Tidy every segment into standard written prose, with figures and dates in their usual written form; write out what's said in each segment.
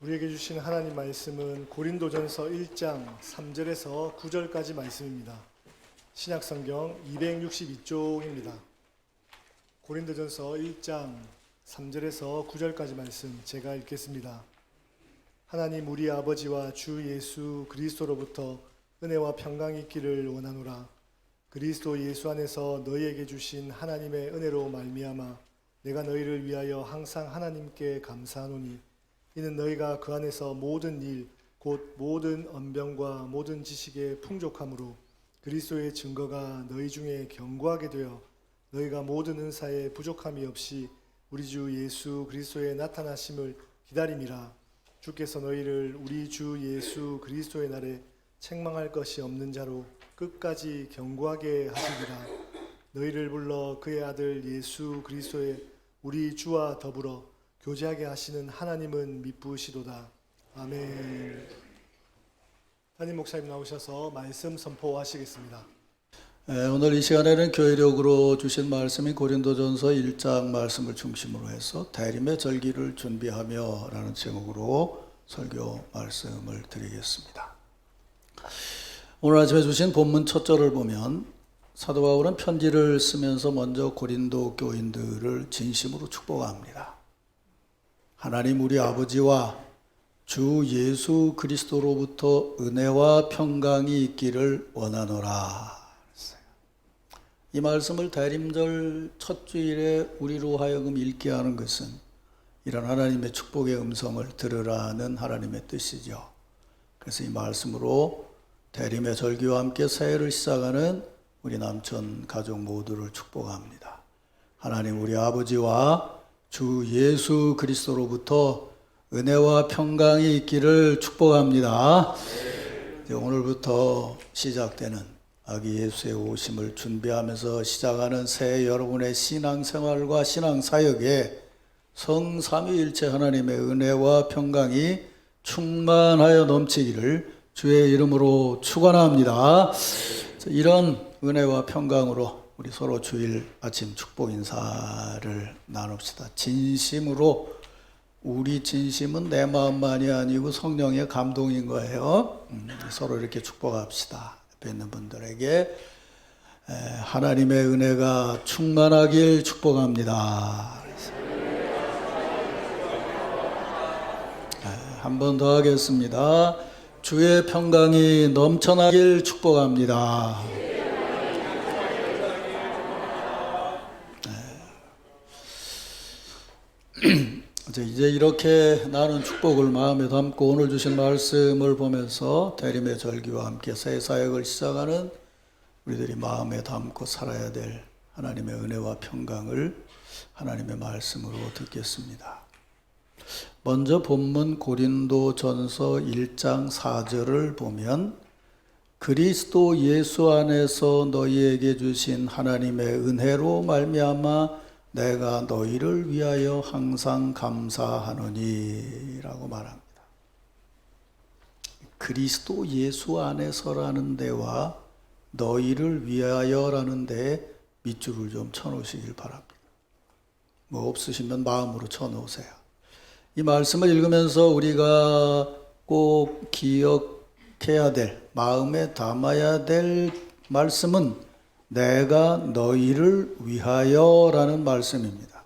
우리에게 주신 하나님 말씀은 고린도전서 1장 3절에서 9절까지 말씀입니다. 신약성경 262쪽입니다. 고린도전서 1장 3절에서 9절까지 말씀 제가 읽겠습니다. 하나님 우리 아버지와 주 예수 그리스도로부터 은혜와 평강이 있기를 원하노라. 그리스도 예수 안에서 너희에게 주신 하나님의 은혜로 말미암아 내가 너희를 위하여 항상 하나님께 감사하노니 이는 너희가 그 안에서 모든 일 곧 모든 언병과 모든 지식의 풍족함으로 그리스도의 증거가 너희 중에 견고하게 되어 너희가 모든 은사에 부족함이 없이 우리 주 예수 그리스도의 나타나심을 기다림이라. 주께서 너희를 우리 주 예수 그리스도의 날에 책망할 것이 없는 자로 끝까지 견고하게 하시리라. 너희를 불러 그의 아들 예수 그리스도의 우리 주와 더불어 교제하게 하시는 하나님은 미쁘시도다. 아멘. 담임 목사님 나오셔서 말씀 선포하시겠습니다. 오늘 이 시간에는 교회력으로 주신 말씀이 고린도전서 1장 말씀을 중심으로 해서 대림의 절기를 준비하며 라는 제목으로 설교 말씀을 드리겠습니다. 오늘 아침에 주신 본문 첫 절을 보면 사도 바울은 편지를 쓰면서 먼저 고린도 교인들을 진심으로 축복합니다. 하나님 우리 아버지와 주 예수 그리스도로부터 은혜와 평강이 있기를 원하노라. 이 말씀을 대림절 첫 주일에 우리로 하여금 읽게 하는 것은 이런 하나님의 축복의 음성을 들으라는 하나님의 뜻이죠. 그래서 이 말씀으로 대림의 절기와 함께 새해를 시작하는 우리 남천 가족 모두를 축복합니다. 하나님 우리 아버지와 주 예수 그리스도로부터 은혜와 평강이 있기를 축복합니다. 오늘부터 시작되는 아기 예수의 오심을 준비하면서 시작하는 새해 여러분의 신앙생활과 신앙사역에 성삼위일체 하나님의 은혜와 평강이 충만하여 넘치기를 주의 이름으로 축원합니다. 이런 은혜와 평강으로 우리 서로 주일 아침 축복 인사를 나눕시다. 진심으로, 우리 진심은 내 마음만이 아니고 성령의 감동인 거예요. 서로 이렇게 축복합시다. 옆에 있는 분들에게 하나님의 은혜가 충만하길 축복합니다. 한 번 더 하겠습니다. 주의 평강이 넘쳐나길 축복합니다. 이제 이렇게 나눈 축복을 마음에 담고 오늘 주신 말씀을 보면서 대림의 절기와 함께 새 사역을 시작하는 우리들이 마음에 담고 살아야 될 하나님의 은혜와 평강을 하나님의 말씀으로 듣겠습니다. 먼저 본문 고린도전서 1장 4절을 보면 그리스도 예수 안에서 너희에게 주신 하나님의 은혜로 말미암아 내가 너희를 위하여 항상 감사하노니 라고 말합니다. 그리스도 예수 안에서라는 데와 너희를 위하여라는 데에 밑줄을 좀 쳐놓으시길 바랍니다. 뭐 없으시면 마음으로 쳐놓으세요. 이 말씀을 읽으면서 우리가 꼭 기억해야 될, 마음에 담아야 될 말씀은 내가 너희를 위하여라는 말씀입니다.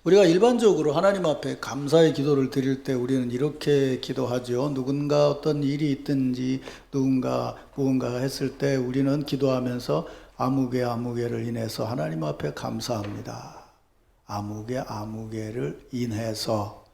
우리가 일반적으로 하나님 앞에 감사의 기도를 드릴 때 우리는 이렇게 기도하죠. 누군가 어떤 일이 있든지 무언가 했을 때 우리는 기도하면서 아무개를 인해서 하나님 앞에 감사합니다. 아무개를 인해서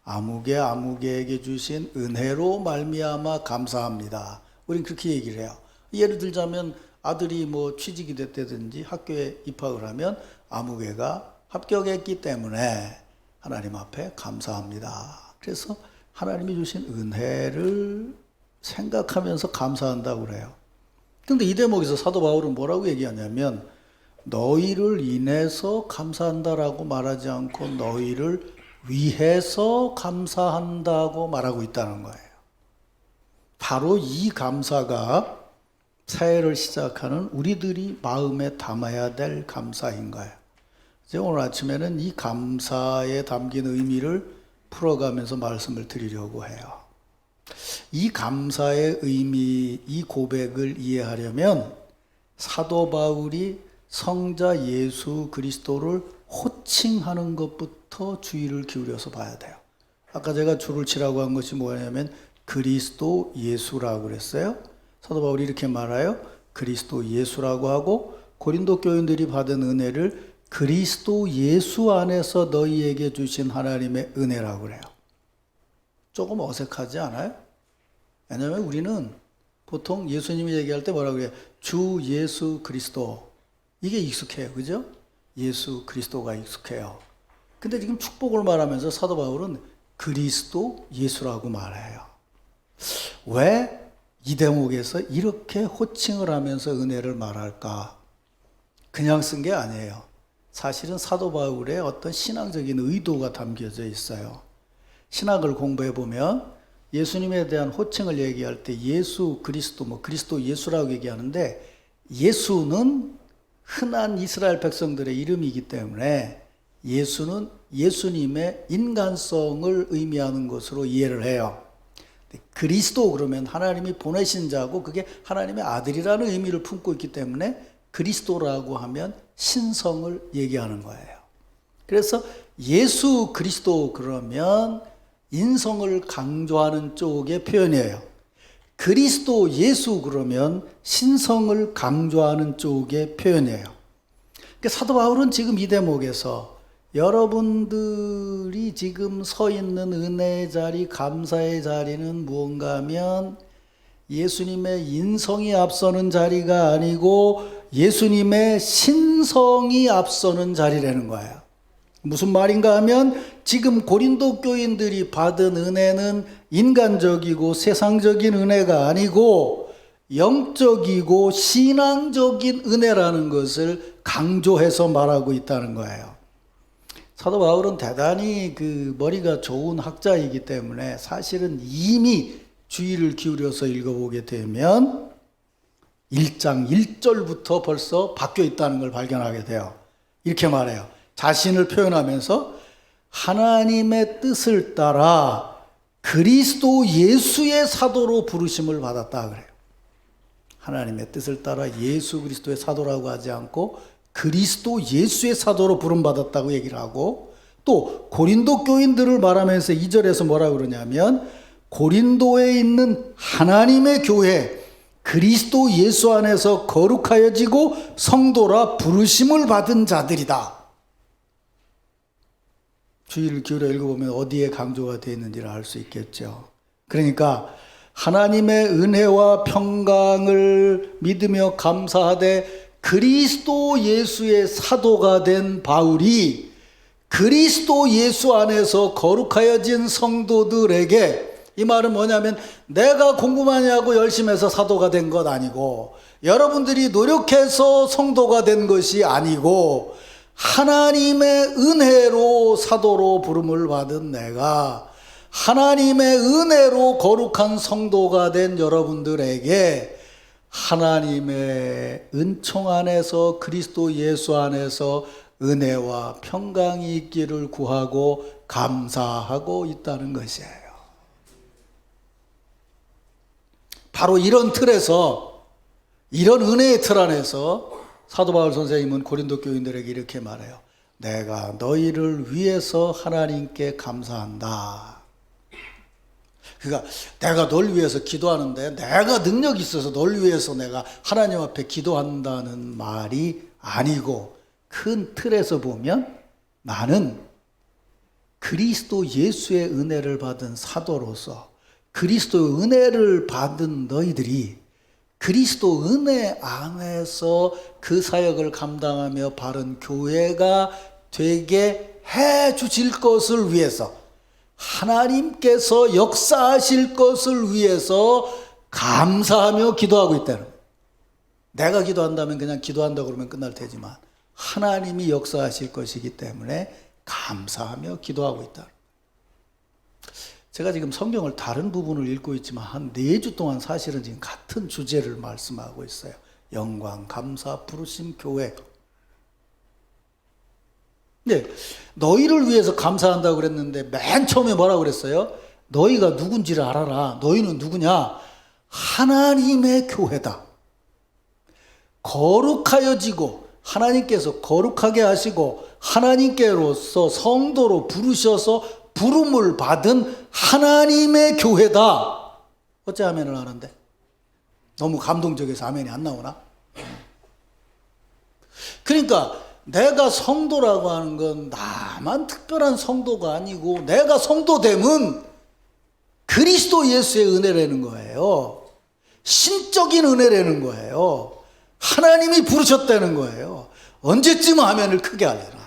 아무개에게 주신 은혜로 말미암아 감사합니다. 우린 그렇게 얘기를 해요. 예를 들자면 아들이 취직이 됐다든지 학교에 입학을 하면 아무개가 합격했기 때문에 하나님 앞에 감사합니다. 그래서 하나님이 주신 은혜를 생각하면서 감사한다고 그래요. 근데 이 대목에서 사도 바울은 뭐라고 얘기하냐면 너희를 인해서 감사한다라고 말하지 않고 너희를 위해서 감사한다고 말하고 있다는 거예요. 바로 이 감사가 새해를 시작하는 우리들이 마음에 담아야 될 감사인 거예요. 오늘 아침에는 이 감사에 담긴 의미를 풀어가면서 말씀을 드리려고 해요. 이 감사의 의미, 이 고백을 이해하려면 사도 바울이 성자 예수 그리스도를 호칭하는 것부터 주의를 기울여서 봐야 돼요. 아까 제가 줄을 치라고 한 것이 뭐냐면 그리스도 예수라고 그랬어요. 사도 바울이 이렇게 말해요. 그리스도 예수라고 하고 고린도 교인들이 받은 은혜를 그리스도 예수 안에서 너희에게 주신 하나님의 은혜라고 그래요. 조금 어색하지 않아요? 왜냐하면 우리는 보통 예수님이 얘기할 때 뭐라고 그래요? 주 예수 그리스도. 이게 익숙해요. 그죠? 예수 그리스도가 익숙해요. 근데 지금 축복을 말하면서 사도 바울은 그리스도 예수라고 말해요. 왜 이 대목에서 이렇게 호칭을 하면서 은혜를 말할까? 그냥 쓴 게 아니에요. 사실은 사도 바울의 어떤 신앙적인 의도가 담겨져 있어요. 신학을 공부해 보면 예수님에 대한 호칭을 얘기할 때 예수 그리스도, 그리스도 예수라고 얘기하는데 예수는 흔한 이스라엘 백성들의 이름이기 때문에 예수는 예수님의 인간성을 의미하는 것으로 이해를 해요. 그리스도 그러면 하나님이 보내신 자고 그게 하나님의 아들이라는 의미를 품고 있기 때문에 그리스도라고 하면 신성을 얘기하는 거예요. 그래서 예수 그리스도 그러면 인성을 강조하는 쪽의 표현이에요. 그리스도 예수 그러면 신성을 강조하는 쪽의 표현이에요. 그러니까 사도 바울은 지금 이 대목에서 여러분들이 지금 서 있는 은혜의 자리, 감사의 자리는 무언가 하면 예수님의 인성이 앞서는 자리가 아니고 예수님의 신성이 앞서는 자리라는 거예요. 무슨 말인가 하면 지금 고린도 교인들이 받은 은혜는 인간적이고 세상적인 은혜가 아니고 영적이고 신앙적인 은혜라는 것을 강조해서 말하고 있다는 거예요. 사도 바울은 대단히 머리가 좋은 학자이기 때문에 사실은 이미 주의를 기울여서 읽어보게 되면 1장 1절부터 벌써 바뀌어 있다는 걸 발견하게 돼요. 이렇게 말해요. 자신을 표현하면서 하나님의 뜻을 따라 그리스도 예수의 사도로 부르심을 받았다 그래요. 하나님의 뜻을 따라 예수 그리스도의 사도라고 하지 않고 그리스도 예수의 사도로 부름받았다고 얘기를 하고 또 고린도 교인들을 말하면서 2절에서 뭐라고 그러냐면 고린도에 있는 하나님의 교회 그리스도 예수 안에서 거룩하여지고 성도라 부르심을 받은 자들이다. 주의를 기울여 읽어보면 어디에 강조가 되어 있는지를 알 수 있겠죠. 그러니까 하나님의 은혜와 평강을 믿으며 감사하되 그리스도 예수의 사도가 된 바울이 그리스도 예수 안에서 거룩하여진 성도들에게 이 말은 뭐냐면 내가 공부 많이 하고 열심히 해서 사도가 된 것 아니고 여러분들이 노력해서 성도가 된 것이 아니고 하나님의 은혜로 사도로 부름을 받은 내가 하나님의 은혜로 거룩한 성도가 된 여러분들에게 하나님의 은총 안에서 그리스도 예수 안에서 은혜와 평강이 있기를 구하고 감사하고 있다는 것이에요. 바로 이런 틀에서 이런 은혜의 틀 안에서 사도 바울 선생님은 고린도 교인들에게 이렇게 말해요. 내가 너희를 위해서 하나님께 감사한다. 그러니까 내가 널 위해서 기도하는데 내가 능력이 있어서 널 위해서 내가 하나님 앞에 기도한다는 말이 아니고 큰 틀에서 보면 나는 그리스도 예수의 은혜를 받은 사도로서 그리스도 은혜를 받은 너희들이 그리스도 은혜 안에서 그 사역을 감당하며 바른 교회가 되게 해 주실 것을 위해서 하나님께서 역사하실 것을 위해서 감사하며 기도하고 있다는 거예요. 내가 기도한다면 그냥 기도한다 그러면 끝날 테지만 하나님이 역사하실 것이기 때문에 감사하며 기도하고 있다. 제가 지금 성경을 다른 부분을 읽고 있지만 한 4주 동안 사실은 지금 같은 주제를 말씀하고 있어요. 영광, 감사, 부르심, 교회. 네, 너희를 위해서 감사한다고 그랬는데 맨 처음에 뭐라고 그랬어요? 너희가 누군지를 알아라. 너희는 누구냐? 하나님의 교회다. 거룩하여지고 하나님께서 거룩하게 하시고 하나님께로서 성도로 부르셔서 부름을 받은 하나님의 교회다. 어째 아멘을 하는데? 너무 감동적이어서 아멘이 안 나오나? 그러니까 내가 성도라고 하는 건 나만 특별한 성도가 아니고 내가 성도됨은 그리스도 예수의 은혜라는 거예요. 신적인 은혜라는 거예요. 하나님이 부르셨다는 거예요. 언제쯤 아멘을 크게 하려나.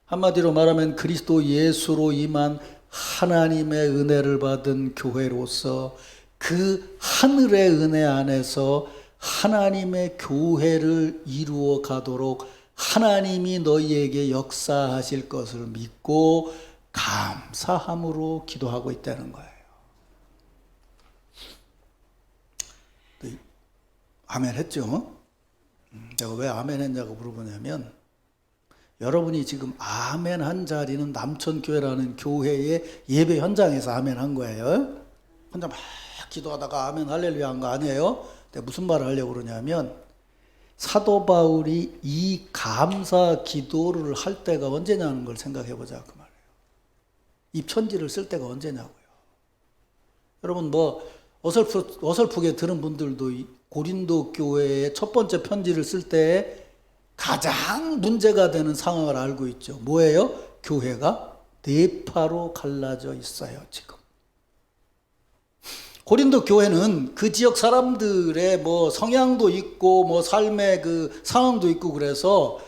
한마디로 말하면 그리스도 예수로 임한 하나님의 은혜를 받은 교회로서 그 하늘의 은혜 안에서 하나님의 교회를 이루어 가도록 하나님이 너희에게 역사하실 것을 믿고 감사함으로 기도하고 있다는 거예요. 아멘 했죠? 제가 왜 아멘 했냐고 물어보냐면 여러분이 지금 아멘 한 자리는 남천교회라는 교회의 예배 현장에서 아멘 한 거예요. 혼자 막 기도하다가 아멘 할렐루야 한 거 아니에요? 근데 무슨 말을 하려고 그러냐면 사도 바울이 이 감사 기도를 할 때가 언제냐는 걸 생각해 보자 그 말이에요. 이 편지를 쓸 때가 언제냐고요. 여러분 뭐 어설프게 들은 분들도 고린도 교회의 첫 번째 편지를 쓸 때 가장 문제가 되는 상황을 알고 있죠. 뭐예요? 교회가 네 파로 갈라져 있어요, 지금. 고린도 교회는 그 지역 사람들의 뭐 성향도 있고 뭐 삶의 그 상황도 있고 그래서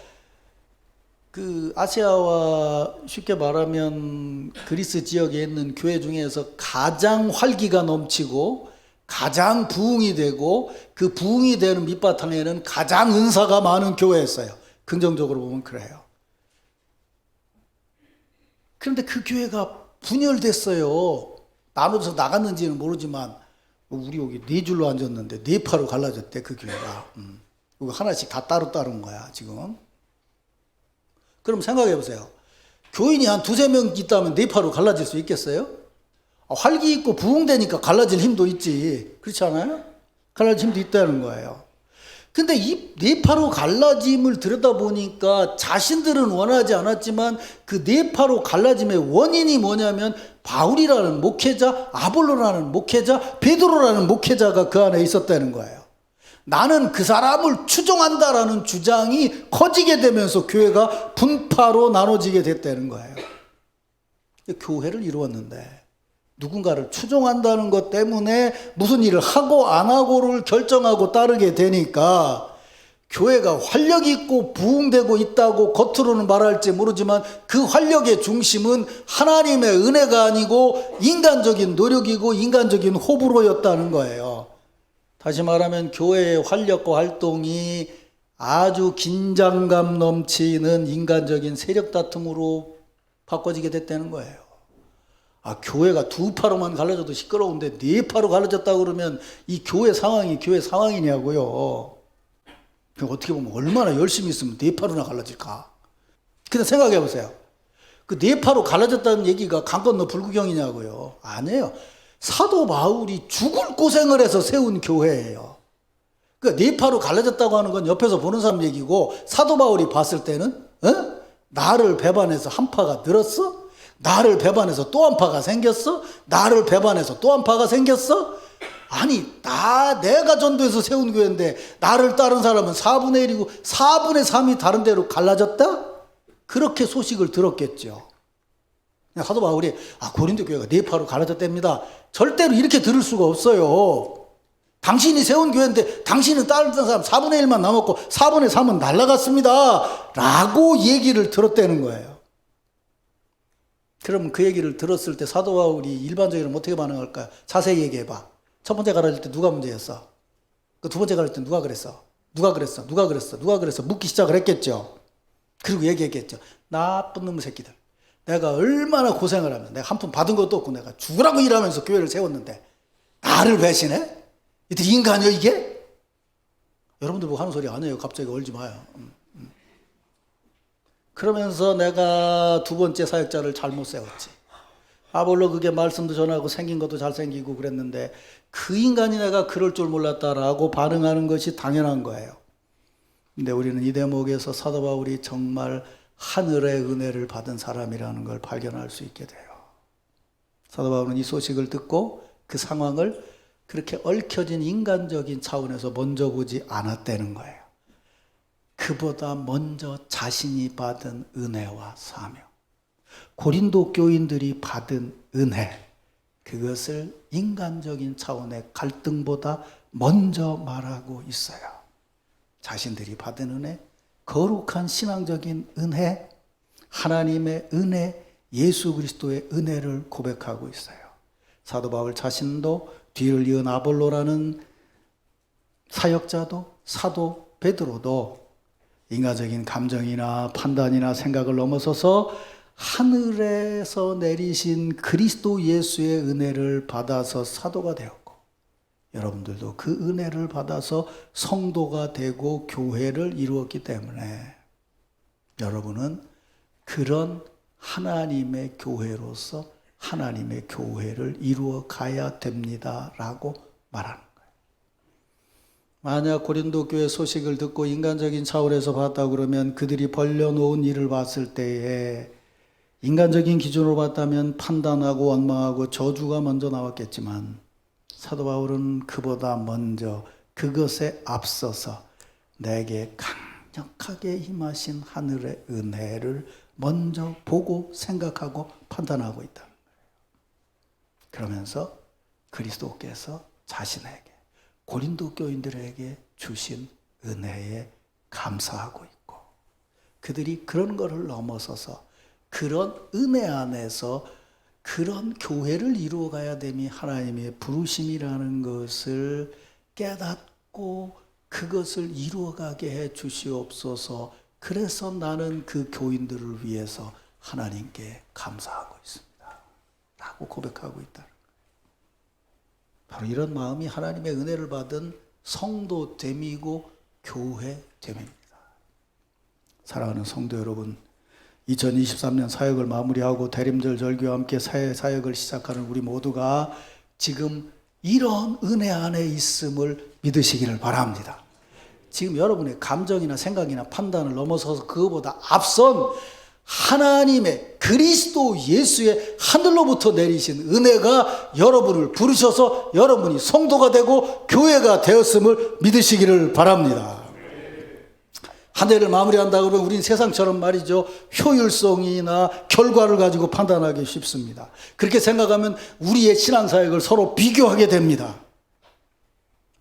그 아시아와 쉽게 말하면 그리스 지역에 있는 교회 중에서 가장 활기가 넘치고 가장 부흥이 되고 그 부흥이 되는 밑바탕에는 가장 은사가 많은 교회였어요. 긍정적으로 보면 그래요. 그런데 그 교회가 분열됐어요. 나눠서 나갔는지는 모르지만 우리 여기 네 줄로 앉았는데 네 파로 갈라졌대 그 교회가. 하나씩 다 따로따로인 거야 지금. 그럼 생각해 보세요. 교인이 한 두세 명 있다면 네 파로 갈라질 수 있겠어요? 활기 있고 부흥되니까 갈라질 힘도 있지. 그렇지 않아요? 갈라질 힘도 있다는 거예요. 근데 이 네파로 갈라짐을 들여다보니까 자신들은 원하지 않았지만 그 네파로 갈라짐의 원인이 뭐냐면 바울이라는 목회자, 아볼로라는 목회자, 베드로라는 목회자가 그 안에 있었다는 거예요. 나는 그 사람을 추종한다라는 주장이 커지게 되면서 교회가 분파로 나눠지게 됐다는 거예요. 교회를 이루었는데 누군가를 추종한다는 것 때문에 무슨 일을 하고 안 하고를 결정하고 따르게 되니까 교회가 활력 있고 부흥되고 있다고 겉으로는 말할지 모르지만 그 활력의 중심은 하나님의 은혜가 아니고 인간적인 노력이고 인간적인 호불호였다는 거예요. 다시 말하면 교회의 활력과 활동이 아주 긴장감 넘치는 인간적인 세력 다툼으로 바꿔지게 됐다는 거예요. 교회가 두 파로만 갈라져도 시끄러운데 네 파로 갈라졌다 그러면 이 교회 상황이 교회 상황이냐고요. 어떻게 보면 얼마나 열심히 있으면 네 파로나 갈라질까. 근데 생각해 보세요. 그 네 파로 갈라졌다는 얘기가 강 건너 불구경이냐고요. 아니에요. 사도 바울이 죽을 고생을 해서 세운 교회예요. 그 네 파로 갈라졌다고 하는 건 옆에서 보는 사람 얘기고 사도 바울이 봤을 때는 나를 배반해서 한 파가 늘었어? 나를 배반해서 또 한 파가 생겼어? 나를 배반해서 또 한 파가 생겼어? 아니 내가 전도해서 세운 교회인데 나를 따른 사람은 4분의 1이고 4분의 3이 다른 데로 갈라졌다? 그렇게 소식을 들었겠죠. 사도 바울이 고린도 교회가 네 파로 갈라졌답니다. 절대로 이렇게 들을 수가 없어요. 당신이 세운 교회인데 당신은 따르던 사람 4분의 1만 남았고 4분의 3은 날아갔습니다 라고 얘기를 들었다는 거예요. 그럼 그 얘기를 들었을 때 사도 바울이 일반적으로 어떻게 반응할까요? 자세히 얘기해봐. 첫 번째 갈라질 때 누가 문제였어? 그 두 번째 갈라질 때 누가 그랬어? 누가 그랬어? 누가 그랬어? 누가 그랬어? 묻기 시작을 했겠죠. 그리고 얘기했겠죠. 나쁜 놈의 새끼들. 내가 얼마나 고생을 하면서 내가 한 푼 받은 것도 없고 내가 죽으라고 일하면서 교회를 세웠는데 나를 배신해? 이들 인간이야 이게? 여러분들 보고 하는 소리 안 해요. 갑자기 얼지 마요. 그러면서 내가 두 번째 사역자를 잘못 세웠지. 아볼로 그게 말씀도 전하고 생긴 것도 잘생기고 그랬는데 그 인간이 내가 그럴 줄 몰랐다라고 반응하는 것이 당연한 거예요. 근데 우리는 이 대목에서 사도 바울이 정말 하늘의 은혜를 받은 사람이라는 걸 발견할 수 있게 돼요. 사도 바울은 이 소식을 듣고 그 상황을 그렇게 얽혀진 인간적인 차원에서 먼저 보지 않았다는 거예요. 그보다 먼저 자신이 받은 은혜와 사명, 고린도 교인들이 받은 은혜, 그것을 인간적인 차원의 갈등보다 먼저 말하고 있어요. 자신들이 받은 은혜, 거룩한 신앙적인 은혜, 하나님의 은혜, 예수 그리스도의 은혜를 고백하고 있어요. 사도 바울 자신도 뒤를 이은 아볼로라는 사역자도 사도 베드로도 인간적인 감정이나 판단이나 생각을 넘어서서 하늘에서 내리신 그리스도 예수의 은혜를 받아서 사도가 되었고, 여러분들도 그 은혜를 받아서 성도가 되고 교회를 이루었기 때문에 여러분은 그런 하나님의 교회로서 하나님의 교회를 이루어 가야 됩니다라고 말하는 거예요. 만약 고린도 교회 소식을 듣고 인간적인 차원에서 봤다 그러면 그들이 벌려놓은 일을 봤을 때에 인간적인 기준으로 봤다면 판단하고 원망하고 저주가 먼저 나왔겠지만 사도 바울은 그보다 먼저 그것에 앞서서 내게 강력하게 임하신 하늘의 은혜를 먼저 보고 생각하고 판단하고 있다는 거예요. 그러면서 그리스도께서 자신에게 고린도 교인들에게 주신 은혜에 감사하고 있고, 그들이 그런 것을 넘어서서 그런 은혜 안에서 그런 교회를 이루어가야 됨이 하나님의 부르심이라는 것을 깨닫고 그것을 이루어가게 해 주시옵소서. 그래서 나는 그 교인들을 위해서 하나님께 감사하고 있습니다 라고 고백하고 있다는 거예요. 바로 이런 마음이 하나님의 은혜를 받은 성도됨이고 교회됨입니다. 사랑하는 성도 여러분, 2023년 사역을 마무리하고 대림절 절기와 함께 사역을 시작하는 우리 모두가 지금 이런 은혜 안에 있음을 믿으시기를 바랍니다. 지금 여러분의 감정이나 생각이나 판단을 넘어서서 그거보다 앞선 하나님의 그리스도 예수의 하늘로부터 내리신 은혜가 여러분을 부르셔서 여러분이 성도가 되고 교회가 되었음을 믿으시기를 바랍니다. 한 해를 마무리한다 그러면 우린 세상처럼 말이죠, 효율성이나 결과를 가지고 판단하기 쉽습니다. 그렇게 생각하면 우리의 신앙사역을 서로 비교하게 됩니다.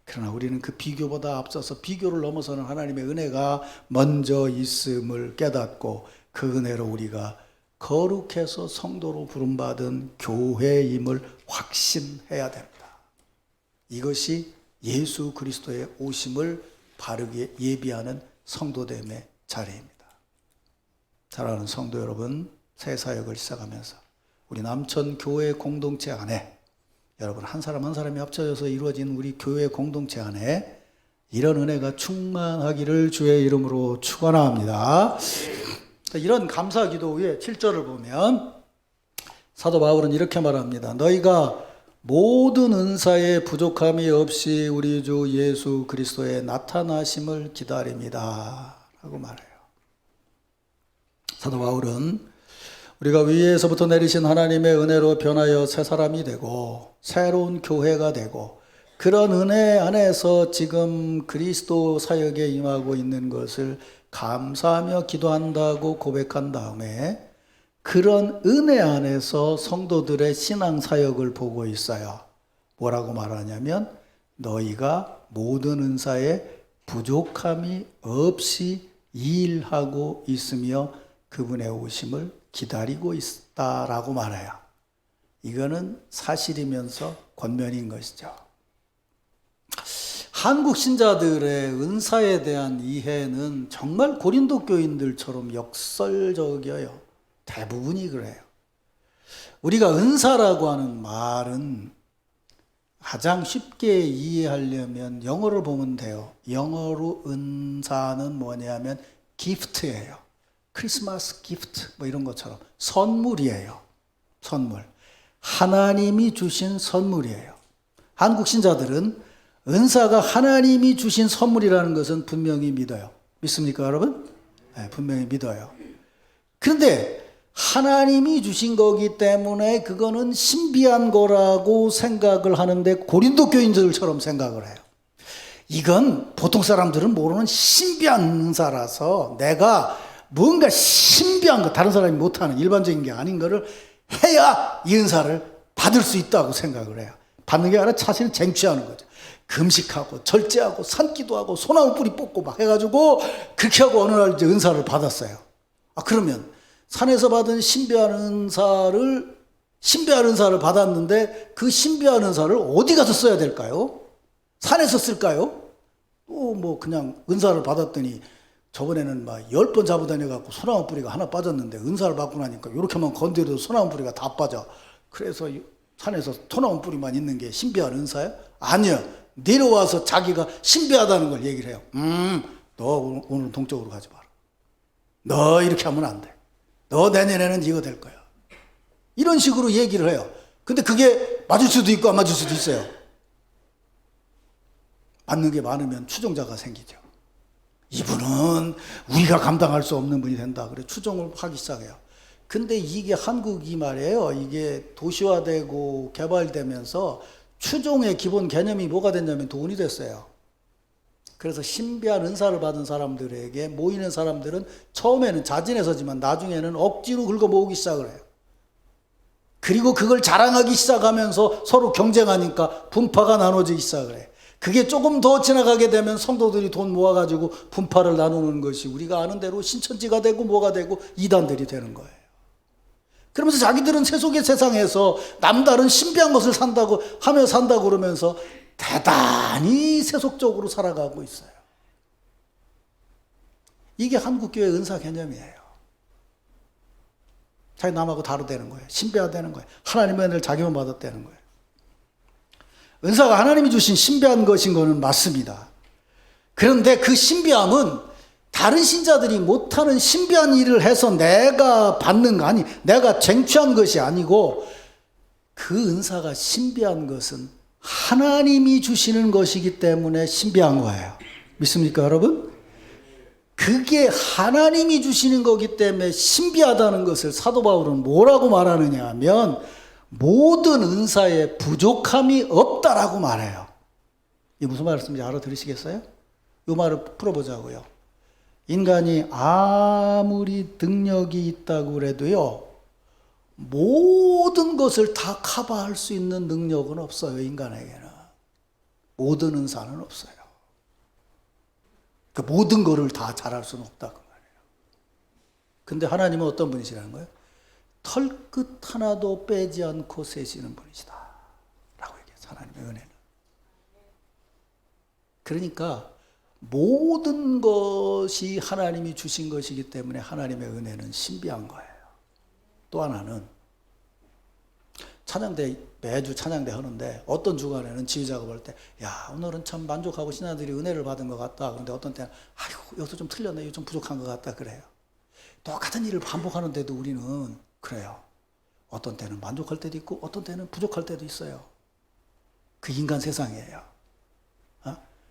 그러나 우리는 그 비교보다 앞서서 비교를 넘어서는 하나님의 은혜가 먼저 있음을 깨닫고 그 은혜로 우리가 거룩해서 성도로 부름받은 교회임을 확신해야 됩니다. 이것이 예수 그리스도의 오심을 바르게 예비하는 성도됨의 자리입니다. 사랑하는 성도 여러분, 새 사역을 시작하면서 우리 남천 교회 공동체 안에 여러분 한 사람 한 사람이 합쳐져서 이루어진 우리 교회 공동체 안에 이런 은혜가 충만하기를 주의 이름으로 축원합니다. 이런 감사 기도 후에 7절을 보면 사도 바울은 이렇게 말합니다. 너희가 모든 은사에 부족함이 없이 우리 주 예수 그리스도의 나타나심을 기다립니다 라고 말해요. 사도 바울은 우리가 위에서부터 내리신 하나님의 은혜로 변하여 새 사람이 되고 새로운 교회가 되고 그런 은혜 안에서 지금 그리스도 사역에 임하고 있는 것을 감사하며 기도한다고 고백한 다음에 그런 은혜 안에서 성도들의 신앙 사역을 보고 있어요. 뭐라고 말하냐면 너희가 모든 은사에 부족함이 없이 일하고 있으며 그분의 오심을 기다리고 있다라고 말해요. 이거는 사실이면서 권면인 것이죠. 한국 신자들의 은사에 대한 이해는 정말 고린도 교인들처럼 역설적이어요. 대부분이 그래요. 우리가 은사라고 하는 말은 가장 쉽게 이해하려면 영어를 보면 돼요. 영어로 은사는 뭐냐면 기프트예요. 크리스마스 기프트 뭐 이런 것처럼 선물이에요. 선물. 하나님이 주신 선물이에요. 한국 신자들은 은사가 하나님이 주신 선물이라는 것은 분명히 믿어요. 믿습니까, 여러분? 네, 분명히 믿어요. 그런데 하나님이 주신 거기 때문에 그거는 신비한 거라고 생각을 하는데 고린도 교인들처럼 생각을 해요. 이건 보통 사람들은 모르는 신비한 은사라서 내가 뭔가 신비한 거, 다른 사람이 못하는 일반적인 게 아닌 거를 해야 이 은사를 받을 수 있다고 생각을 해요. 받는 게 아니라 자신을 쟁취하는 거죠. 금식하고 절제하고 산기도 하고 소나무 뿌리 뽑고 막 해가지고 그렇게 하고 어느 날 이제 은사를 받았어요. 그러면 산에서 받은 신비한 은사를 받았는데 그 신비한 은사를 어디 가서 써야 될까요? 산에서 쓸까요? 또 뭐 그냥 은사를 받았더니 저번에는 막 10번 잡아다녀갖고 소나무 뿌리가 하나 빠졌는데 은사를 받고 나니까 이렇게만 건드려도 소나무 뿌리가 다 빠져. 그래서 산에서 소나무 뿌리만 있는 게 신비한 은사야? 아니요. 내려와서 자기가 신비하다는 걸 얘기를 해요. 너 오늘 동쪽으로 가지 마라. 너 이렇게 하면 안 돼. 너 내년에는 이거 될 거야. 이런 식으로 얘기를 해요. 근데 그게 맞을 수도 있고 안 맞을 수도 있어요. 맞는 게 많으면 추종자가 생기죠. 이분은 우리가 감당할 수 없는 분이 된다. 그래 추종을 하기 시작해요. 근데 이게 한국이 말이에요. 이게 도시화되고 개발되면서 추종의 기본 개념이 뭐가 됐냐면 돈이 됐어요. 그래서 신비한 은사를 받은 사람들에게 모이는 사람들은 처음에는 자진해서지만 나중에는 억지로 긁어 모으기 시작을 해요. 그리고 그걸 자랑하기 시작하면서 서로 경쟁하니까 분파가 나눠지기 시작을 해요. 그게 조금 더 지나가게 되면 성도들이 돈 모아가지고 분파를 나누는 것이 우리가 아는 대로 신천지가 되고 뭐가 되고 이단들이 되는 거예요. 그러면서 자기들은 세속의 세상에서 남다른 신비한 것을 산다고 하며 산다고 그러면서 대단히 세속적으로 살아가고 있어요. 이게 한국교회 은사 개념이에요. 자기 남하고 다르다는 거예요. 신비하다는 거예요. 하나님의 은혜를 자기만 받았다는 거예요. 은사가 하나님이 주신 신비한 것인 거는 맞습니다. 그런데 그 신비함은 다른 신자들이 못하는 신비한 일을 해서 내가 받는 거 아니, 내가 쟁취한 것이 아니고 그 은사가 신비한 것은 하나님이 주시는 것이기 때문에 신비한 거예요. 믿습니까, 여러분? 그게 하나님이 주시는 거기 때문에 신비하다는 것을 사도 바울은 뭐라고 말하느냐 하면 모든 은사에 부족함이 없다라고 말해요. 이게 무슨 말씀인지 알아들으시겠어요? 이 말을 풀어보자고요. 인간이 아무리 능력이 있다고 그래도요, 모든 것을 다 커버할 수 있는 능력은 없어요, 인간에게는. 모든 은사는 없어요. 그 모든 거를 다 잘할 수는 없다, 그 말이에요. 근데 하나님은 어떤 분이시라는 거예요? 털끝 하나도 빼지 않고 세시는 분이시다 라고 얘기해요, 하나님의 은혜는. 그러니까 모든 것이 하나님이 주신 것이기 때문에 하나님의 은혜는 신비한 거예요. 또 하나는 찬양대, 매주 찬양대 하는데 어떤 주간에는 지휘자가 볼 때 야, 오늘은 참 만족하고 신하들이 은혜를 받은 것 같다. 그런데 어떤 때는 아이고, 여기서 좀 틀렸네, 여기 좀 부족한 것 같다 그래요. 똑같은 일을 반복하는데도 우리는 그래요. 어떤 때는 만족할 때도 있고 어떤 때는 부족할 때도 있어요. 그 인간 세상이에요.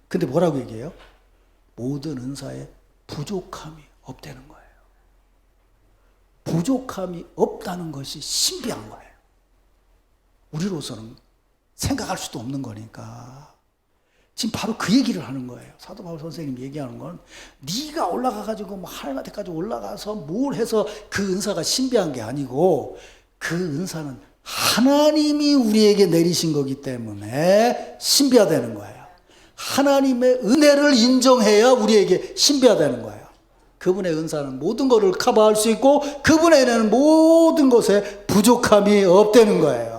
근데 뭐라고 얘기해요? 모든 은사에 부족함이 없다는 거예요. 부족함이 없다는 것이 신비한 거예요. 우리로서는 생각할 수도 없는 거니까. 지금 바로 그 얘기를 하는 거예요. 사도 바울 선생님이 얘기하는 건 네가 올라가가지고 뭐 하나님한테까지 올라가서 뭘 해서 그 은사가 신비한 게 아니고 그 은사는 하나님이 우리에게 내리신 거기 때문에 신비하다는 거예요. 하나님의 은혜를 인정해야 우리에게 신비하다는 거예요. 그분의 은사는 모든 것을 커버할 수 있고 그분의 은혜는 모든 것에 부족함이 없다는 거예요.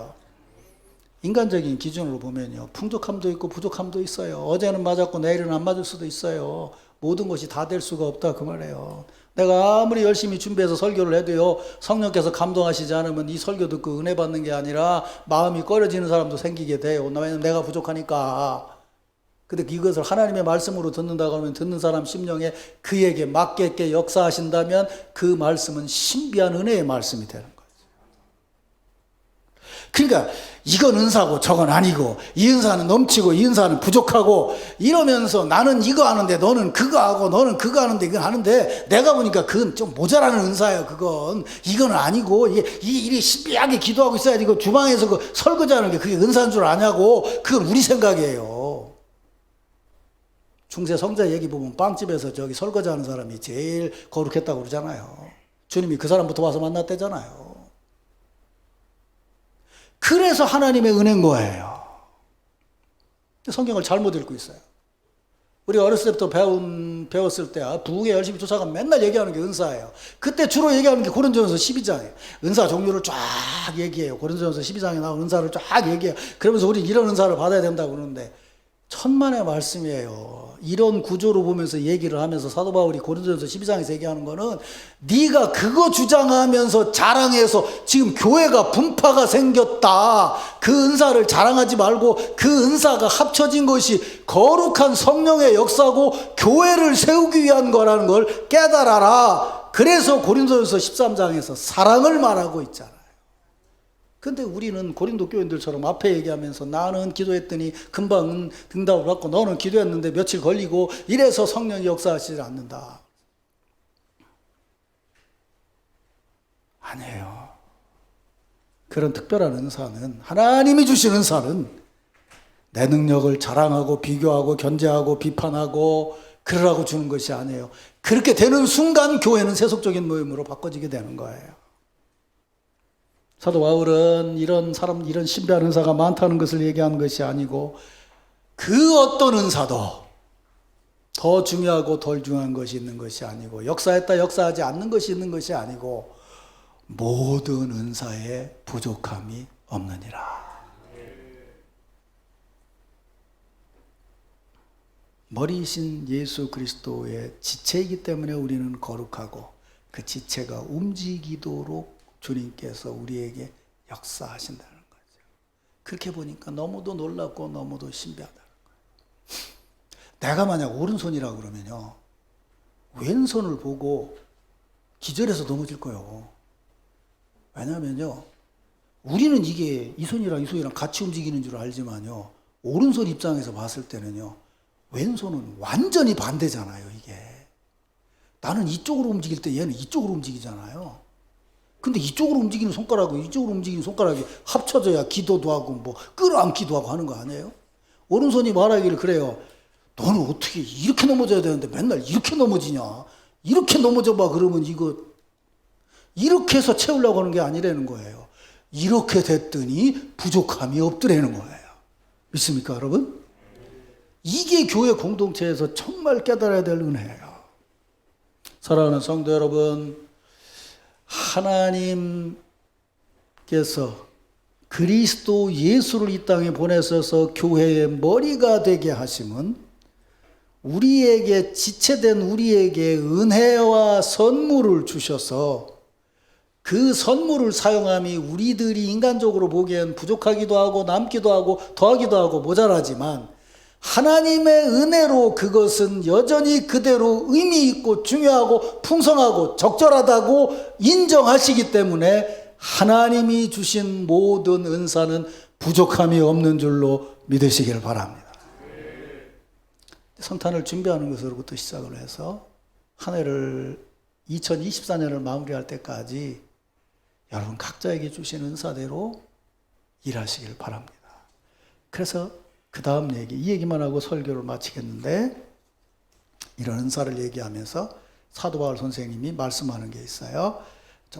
인간적인 기준으로 보면요, 풍족함도 있고 부족함도 있어요. 어제는 맞았고 내일은 안 맞을 수도 있어요. 모든 것이 다 될 수가 없다 그 말이에요. 내가 아무리 열심히 준비해서 설교를 해도요, 성령께서 감동하시지 않으면 이 설교 듣고 은혜 받는 게 아니라 마음이 꺼려지는 사람도 생기게 돼요. 왜냐면 내가 부족하니까. 근데 이것을 하나님의 말씀으로 듣는다고 하면 듣는 사람 심령에 그에게 맞게 역사하신다면 그 말씀은 신비한 은혜의 말씀이 되는 거예요. 그러니까 이건 은사고 저건 아니고, 이 은사는 넘치고 이 은사는 부족하고, 이러면서 나는 이거 하는데 너는 그거 하고, 너는 그거 하는데 이건 하는데, 내가 보니까 그건 좀 모자라는 은사예요. 그건 이거는 아니고, 이게 신비하게 기도하고 있어야지. 이거 주방에서 그 설거지하는 게 그게 은사인 줄 아냐고. 그건 우리 생각이에요. 중세 성자 얘기 보면 빵집에서 저기 설거지하는 사람이 제일 거룩했다고 그러잖아요. 주님이 그 사람부터 와서 만났대잖아요. 그래서 하나님의 은혜인 거예요. 성경을 잘못 읽고 있어요. 우리 어렸을 때부터 배웠을 때 부흥에 열심히 쫓아가 맨날 얘기하는 게 은사예요. 그때 주로 얘기하는 게 고린도전서 12장이에요. 은사 종류를 쫙 얘기해요. 고린도전서 12장에 나온 은사를 쫙 얘기해요. 그러면서 우리 이런 은사를 받아야 된다고 그러는데 천만의 말씀이에요. 이런 구조로 보면서 얘기를 하면서 사도 바울이 고린도전서 12장에서 얘기하는 거는 네가 그거 주장하면서 자랑해서 지금 교회가 분파가 생겼다. 그 은사를 자랑하지 말고 그 은사가 합쳐진 것이 거룩한 성령의 역사고 교회를 세우기 위한 거라는 걸 깨달아라. 그래서 고린도전서 13장에서 사랑을 말하고 있잖아요. 근데 우리는 고린도 교인들처럼 앞에 얘기하면서 나는 기도했더니 금방 응답을 받고 너는 기도했는데 며칠 걸리고 이래서 성령이 역사하시지 않는다. 아니에요. 그런 특별한 은사는, 하나님이 주신 은사는 내 능력을 자랑하고 비교하고 견제하고 비판하고 그러라고 주는 것이 아니에요. 그렇게 되는 순간 교회는 세속적인 모임으로 바꿔지게 되는 거예요. 사도 바울은 이런 신비한 은사가 많다는 것을 얘기하는 것이 아니고 그 어떤 은사도 더 중요하고 덜 중요한 것이 있는 것이 아니고 역사했다 역사하지 않는 것이 있는 것이 아니고 모든 은사에 부족함이 없느니라. 머리이신 예수 그리스도의 지체이기 때문에 우리는 거룩하고 그 지체가 움직이도록 주님께서 우리에게 역사하신다는 거죠. 그렇게 보니까 너무도 놀랍고 너무도 신비하다는 거예요. 내가 만약 오른손이라 그러면요, 왼손을 보고 기절해서 넘어질 거예요. 왜냐면요, 우리는 이게 이 손이랑 같이 움직이는 줄 알지만요, 오른손 입장에서 봤을 때는요, 왼손은 완전히 반대잖아요, 이게. 나는 이쪽으로 움직일 때 얘는 이쪽으로 움직이잖아요. 근데 이쪽으로 움직이는 손가락하고 이쪽으로 움직이는 손가락이 합쳐져야 기도도 하고 뭐 끌어안기도 하고 하는 거 아니에요? 오른손이 말하기를 그래요. 너는 어떻게 이렇게 넘어져야 되는데 맨날 이렇게 넘어지냐? 이렇게 넘어져 봐. 그러면 이거 이렇게 해서 채우려고 하는 게 아니라는 거예요. 이렇게 됐더니 부족함이 없더라는 거예요. 믿습니까, 여러분? 이게 교회 공동체에서 정말 깨달아야 될 은혜예요. 사랑하는 성도 여러분, 하나님께서 그리스도 예수를 이 땅에 보내셔서 교회의 머리가 되게 하심은 우리에게 지체된 우리에게 은혜와 선물을 주셔서 그 선물을 사용함이 우리들이 인간적으로 보기엔 부족하기도 하고 남기도 하고 더하기도 하고 모자라지만 하나님의 은혜로 그것은 여전히 그대로 의미 있고 중요하고 풍성하고 적절하다고 인정하시기 때문에 하나님이 주신 모든 은사는 부족함이 없는 줄로 믿으시기를 바랍니다. 성탄을 준비하는 것으로부터 시작을 해서 한 해를 2024년을 마무리할 때까지 여러분 각자에게 주신 은사대로 일하시길 바랍니다. 그래서 그 다음 얘기, 이 얘기만 하고 설교를 마치겠는데, 이런 은사를 얘기하면서 사도 바울 선생님이 말씀하는 게 있어요.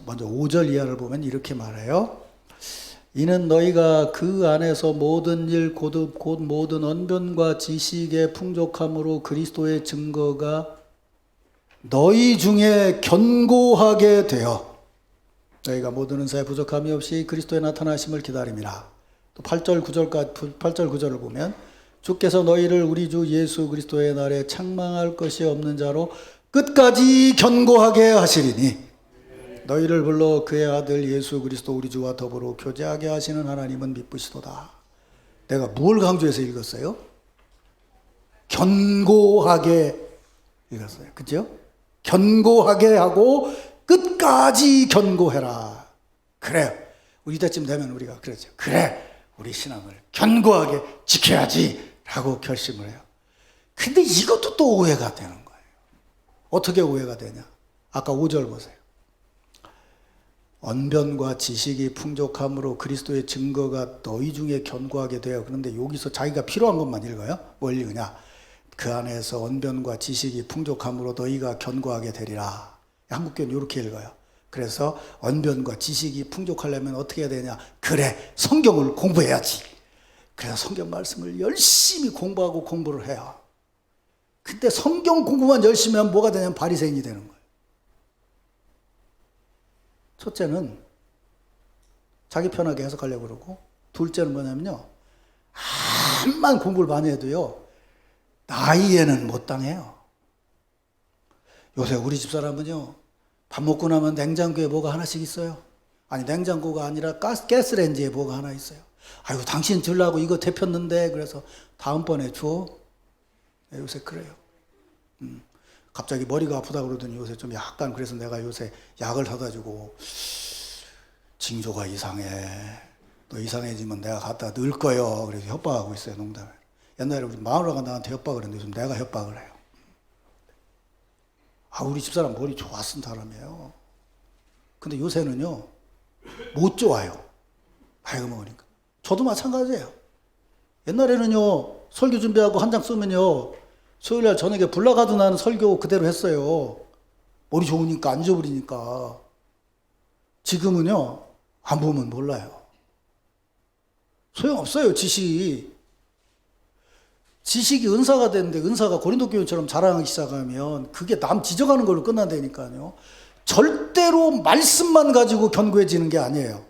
먼저 5절 이하를 보면 이렇게 말해요. 이는 너희가 그 안에서 모든 일 곧 모든 언변과 지식의 풍족함으로 그리스도의 증거가 너희 중에 견고하게 되어 너희가 모든 은사에 부족함이 없이 그리스도의 나타나심을 기다림이라. 또 8절 9절을 보면 주께서 너희를 우리 주 예수 그리스도의 날에 책망할 것이 없는 자로 끝까지 견고하게 하시리니 너희를 불러 그의 아들 예수 그리스도 우리 주와 더불어 교제하게 하시는 하나님은 미쁘시도다. 내가 뭘 강조해서 읽었어요? 견고하게 읽었어요. 그죠? 견고하게 하고 끝까지 견고해라. 그래요. 우리 때쯤 되면 우리가 그러죠. 그래, 우리 신앙을 견고하게 지켜야지 라고 결심을 해요. 근데 이것도 또 오해가 되는 거예요. 어떻게 오해가 되냐? 아까 5절 보세요. 언변과 지식이 풍족함으로 그리스도의 증거가 너희 중에 견고하게 되어. 그런데 여기서 자기가 필요한 것만 읽어요. 뭘 읽으냐? 그 안에서 언변과 지식이 풍족함으로 너희가 견고하게 되리라. 한국교는 이렇게 읽어요. 그래서 언변과 지식이 풍족하려면 어떻게 해야 되냐? 그래, 성경을 공부해야지. 그래서 성경 말씀을 열심히 공부하고 공부를 해요. 근데 성경 공부만 열심히 하면 뭐가 되냐면 바리새인이 되는 거예요. 첫째는 자기 편하게 해석하려고 그러고, 둘째는 뭐냐면요, 암만 공부를 많이 해도요 나이에는 못 당해요. 요새 우리 집사람은요 밥 먹고 나면 냉장고에 뭐가 하나씩 있어요. 아니, 냉장고가 아니라 가스레인지에 뭐가 하나 있어요. 아이고, 당신 들라고 이거 데폈는데 그래서 다음번에 줘. 네, 요새 그래요. 갑자기 머리가 아프다 그러더니 요새 좀 약간, 그래서 내가 요새 약을 사다 주고, 징조가 이상해, 너 이상해지면 내가 갖다 넣을 거요. 그래서 협박하고 있어요, 농담에. 옛날에 우리 마누라가 나한테 협박을 했는데 요즘 내가 협박을 해요. 우리 집사람 머리 좋아 쓴 사람이에요. 근데 요새는요 못 좋아요, 나이가 먹으니까. 저도 마찬가지예요. 옛날에는요 설교 준비하고 한 장 쓰면요 수요일날 저녁에 불나가도 나는 설교 그대로 했어요. 머리 좋으니까, 안 잊어버리니까. 지금은요 안 보면 몰라요. 소용없어요. 지식이 은사가 되는데, 은사가 고린도 교회처럼 자랑하기 시작하면 그게 남 지적하는 걸로 끝난다니까요. 절대로 말씀만 가지고 견고해지는 게 아니에요.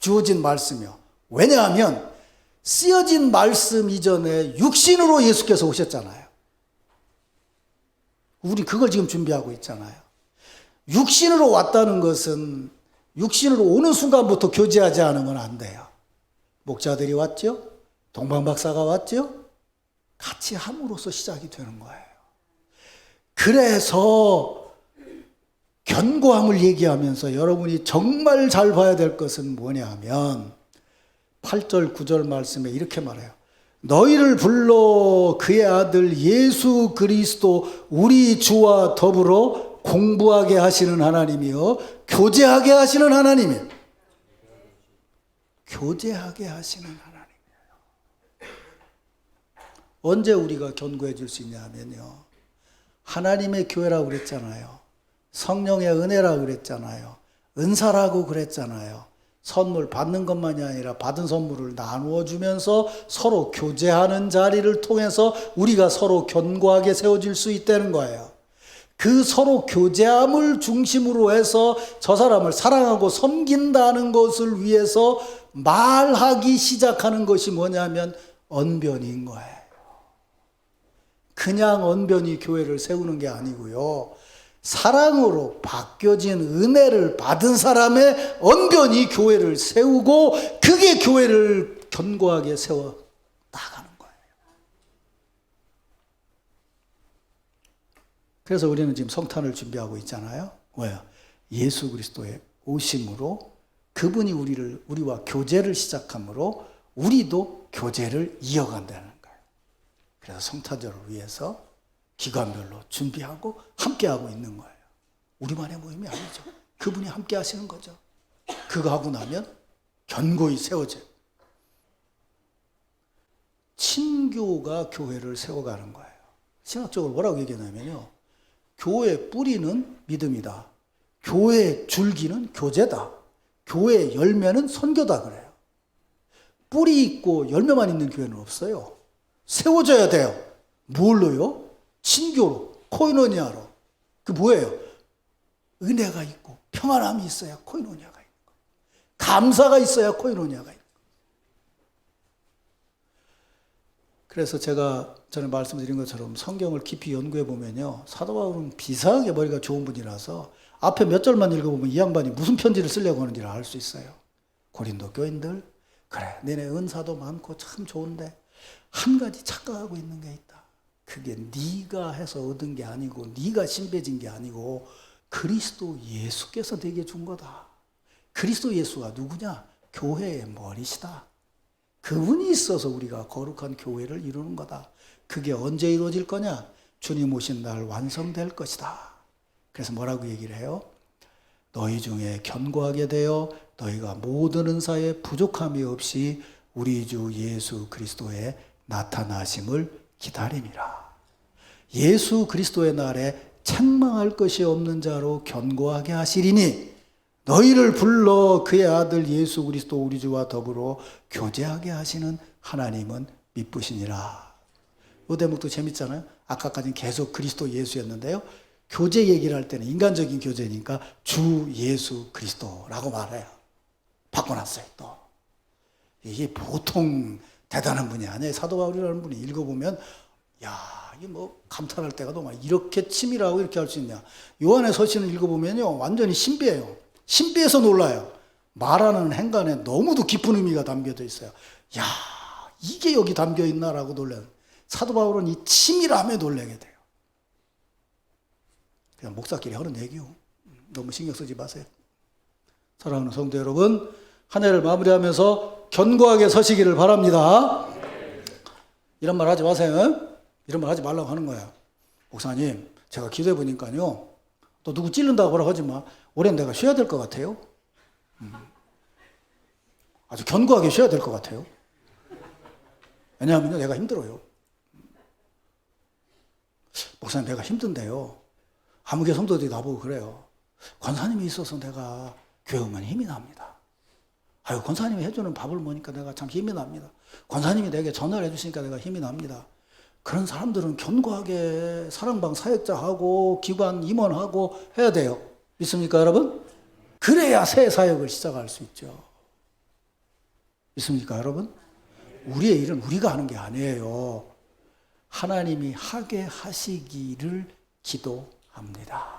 주어진 말씀이요. 왜냐하면 쓰여진 말씀 이전에 육신으로 예수께서 오셨잖아요. 우리 그걸 지금 준비하고 있잖아요. 육신으로 왔다는 것은 육신으로 오는 순간부터 교제하지 않으면 안 돼요. 목자들이 왔죠? 동방박사가 왔죠? 같이 함으로써 시작이 되는 거예요. 그래서 견고함을 얘기하면서 여러분이 정말 잘 봐야 될 것은 뭐냐 하면 8절 9절 말씀에 이렇게 말해요. 너희를 불러 그의 아들 예수 그리스도 우리 주와 더불어 공부하게 하시는 하나님이요 교제하게 하시는 하나님이에요. 교제하게 하시는 하나님. 언제 우리가 견고해질 수 있냐 하면요, 하나님의 교회라고 그랬잖아요. 성령의 은혜라고 그랬잖아요. 은사라고 그랬잖아요. 선물 받는 것만이 아니라 받은 선물을 나누어 주면서 서로 교제하는 자리를 통해서 우리가 서로 견고하게 세워질 수 있다는 거예요. 그 서로 교제함을 중심으로 해서 저 사람을 사랑하고 섬긴다는 것을 위해서 말하기 시작하는 것이 뭐냐면 언변인 거예요. 그냥 언변이 교회를 세우는 게 아니고요, 사랑으로 바뀌어진 은혜를 받은 사람의 언변이 교회를 세우고 그게 교회를 견고하게 세워 나가는 거예요. 그래서 우리는 지금 성탄을 준비하고 있잖아요. 왜요? 예수 그리스도의 오심으로 그분이 우리와 교제를 시작함으로 우리도 교제를 이어간다는 거예요. 그래서 성탄절을 위해서 기간별로 준비하고 함께하고 있는 거예요. 우리만의 모임이 아니죠. 그분이 함께 하시는 거죠. 그거 하고 나면 견고히 세워져요. 친교가 교회를 세워가는 거예요. 신학적으로 뭐라고 얘기하냐면요, 교회의 뿌리는 믿음이다, 교회의 줄기는 교제다, 교회의 열매는 선교다 그래요. 뿌리 있고 열매만 있는 교회는 없어요. 세워져야 돼요. 뭘로요? 친교로, 코이노니아로. 그 뭐예요? 은혜가 있고 평안함이 있어야 코이노니아가 있는 거예요. 감사가 있어야 코이노니아가 있는 거예요. 그래서 제가 전에 말씀드린 것처럼 성경을 깊이 연구해 보면요, 사도 바울은 비상하게 머리가 좋은 분이라서 앞에 몇 절만 읽어보면 이 양반이 무슨 편지를 쓰려고 하는지를 알 수 있어요. 고린도 교인들, 그래, 너네 은사도 많고 참 좋은데 한 가지 착각하고 있는 게 있다. 그게 네가 해서 얻은 게 아니고 네가 신배진 게 아니고 그리스도 예수께서 내게 준 거다. 그리스도 예수가 누구냐? 교회의 머리시다. 그분이 있어서 우리가 거룩한 교회를 이루는 거다. 그게 언제 이루어질 거냐? 주님 오신 날 완성될 것이다. 그래서 뭐라고 얘기를 해요? 너희 중에 견고하게 되어 너희가 모든 은사에 부족함이 없이 우리 주 예수 그리스도의 나타나심을 기다림이라. 예수 그리스도의 날에 책망할 것이 없는 자로 견고하게 하시리니 너희를 불러 그의 아들 예수 그리스도 우리 주와 더불어 교제하게 하시는 하나님은 미쁘시니라. 이 대목도 재밌잖아요. 아까까지는 계속 그리스도 예수였는데요. 교제 얘기를 할 때는 인간적인 교제니까 주 예수 그리스도라고 말해요. 바꿔놨어요 또. 이게 보통 대단한 분이 아니에요. 사도 바울이라는 분이 읽어보면 야, 이게 뭐 감탄할 때가 너무 많아. 이렇게 치밀하고 이렇게 할 수 있냐. 요한의 서신을 읽어보면요, 완전히 신비해요. 신비해서 놀라요. 말하는 행간에 너무도 깊은 의미가 담겨져 있어요. 야, 이게 여기 담겨 있나라고 놀라요. 사도 바울은 이 치밀함에 놀라게 돼요. 그냥 목사끼리 하는 얘기요. 너무 신경 쓰지 마세요. 사랑하는 성도 여러분, 한 해를 마무리하면서 견고하게 서시기를 바랍니다. 이런 말 하지 마세요. 이런 말 하지 말라고 하는 거야. 목사님, 제가 기도해 보니까요, 또 누구 찌른다고 뭐라고 하지 마. 올해는 내가 쉬어야 될 것 같아요. 아주 견고하게 쉬어야 될 것 같아요. 왜냐하면 내가 힘들어요. 목사님, 내가 힘든데요. 아무개 성도들이 나보고 그래요. 권사님이 있어서 내가 교회 오면 힘이 납니다. 아유, 권사님이 해주는 밥을 먹으니까 내가 참 힘이 납니다. 권사님이 내게 전화를 해주시니까 내가 힘이 납니다. 그런 사람들은 견고하게 사랑방 사역자하고 기관 임원하고 해야 돼요. 믿습니까, 여러분? 그래야 새 사역을 시작할 수 있죠. 믿습니까, 여러분? 우리의 일은 우리가 하는 게 아니에요. 하나님이 하게 하시기를 기도합니다.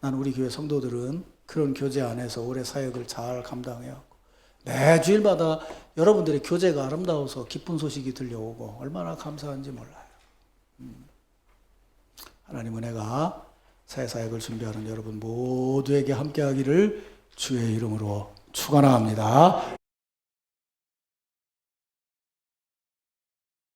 나는 우리 교회 성도들은 그런 교제 안에서 올해 사역을 잘 감당해요. 매주일마다 여러분들의 교제가 아름다워서 기쁜 소식이 들려오고 얼마나 감사한지 몰라요. 하나님 은혜가 새 사역을 준비하는 여러분 모두에게 함께하기를 주의 이름으로 축원합니다.